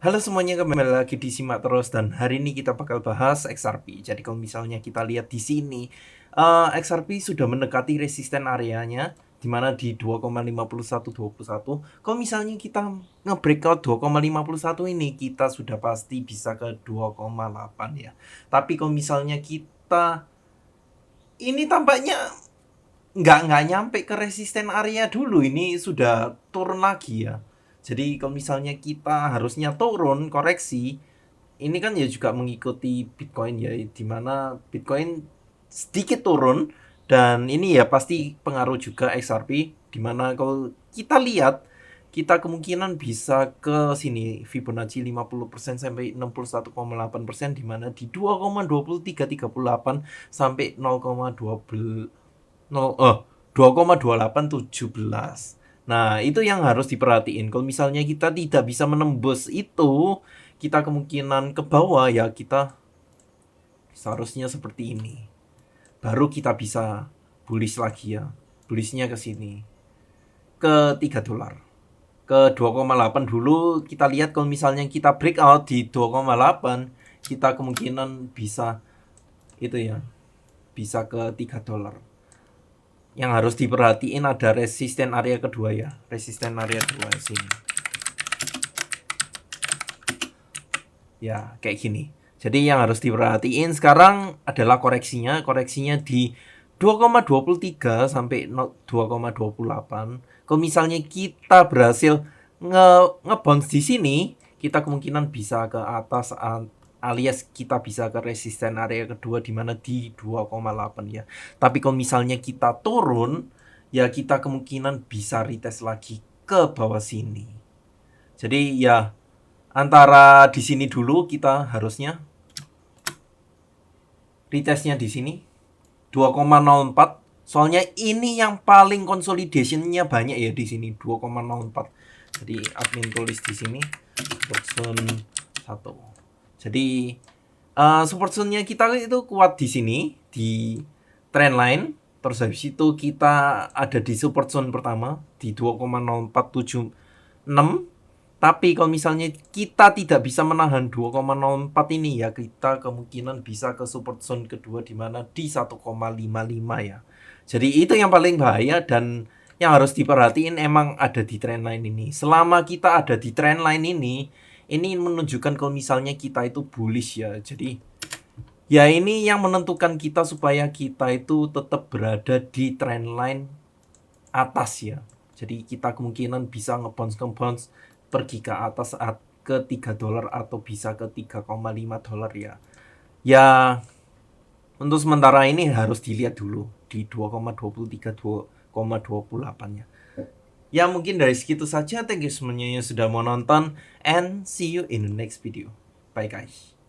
Halo semuanya, kembali lagi di Simak Terus dan hari ini kita bakal bahas XRP. Jadi kalau misalnya kita lihat di sini, XRP sudah mendekati resisten areanya di mana di 2,5121. Kalau misalnya kita nge-breakout 2,51 ini, kita sudah pasti bisa ke 2,8 ya. Tapi kalau misalnya kita ini tampaknya nggak nyampe ke resisten area dulu, ini sudah turun lagi ya. Jadi kalau misalnya kita harusnya turun koreksi, ini kan ya juga mengikuti Bitcoin ya, dimana Bitcoin sedikit turun dan ini ya pasti pengaruh juga XRP, dimana kalau kita lihat kita kemungkinan bisa ke sini Fibonacci 50% sampai 61,8%, dimana di 2,2338 sampai 2,2817. Nah, itu yang harus diperhatiin. Kalau misalnya kita tidak bisa menembus itu, kita kemungkinan ke bawah ya, kita seharusnya seperti ini. Baru kita bisa bullish lagi ya. Bullishnya ke sini. Ke 3 dolar. Ke 2,8 dulu kita lihat, kalau misalnya kita breakout di 2,8, kita kemungkinan bisa itu ya. Bisa ke 3 dolar. Yang harus diperhatiin ada resisten area kedua ya. Resisten area kedua sini. Ya, kayak gini. Jadi yang harus diperhatiin sekarang adalah koreksinya. Koreksinya di 2,23 sampai 2,28. Kalau misalnya kita berhasil nge-bounce di sini, kita kemungkinan bisa ke atas, alias kita bisa ke resisten area kedua di mana di 2,8 ya. Tapi kalau misalnya kita turun, ya kita kemungkinan bisa retest lagi ke bawah sini. Jadi ya antara di sini dulu kita harusnya retestnya di sini 2,04. Soalnya ini yang paling consolidationnya banyak ya di sini 2,04. Jadi admin tulis di sini support zone 1. Jadi support zone-nya kita itu kuat di sini di trendline. Terus habis itu kita ada di support zone pertama di 2,0476. Tapi kalau misalnya kita tidak bisa menahan 2,04 ini ya, kita kemungkinan bisa ke support zone kedua di mana di 1,55 ya. Jadi itu yang paling bahaya dan yang harus diperhatiin emang ada di trendline ini. Selama kita ada di trendline ini menunjukkan kalau misalnya kita itu bullish ya. Jadi ya ini yang menentukan kita supaya kita itu tetap berada di trendline atas ya. Jadi kita kemungkinan bisa nge-bounce pergi ke atas ke 3 dolar atau bisa ke 3,5 dolar ya. Ya untuk sementara ini harus dilihat dulu di 2,23 2,28 ya. Ya mungkin dari segitu saja. Thank you semuanya yang sudah mau nonton and see you in the next video. Bye guys.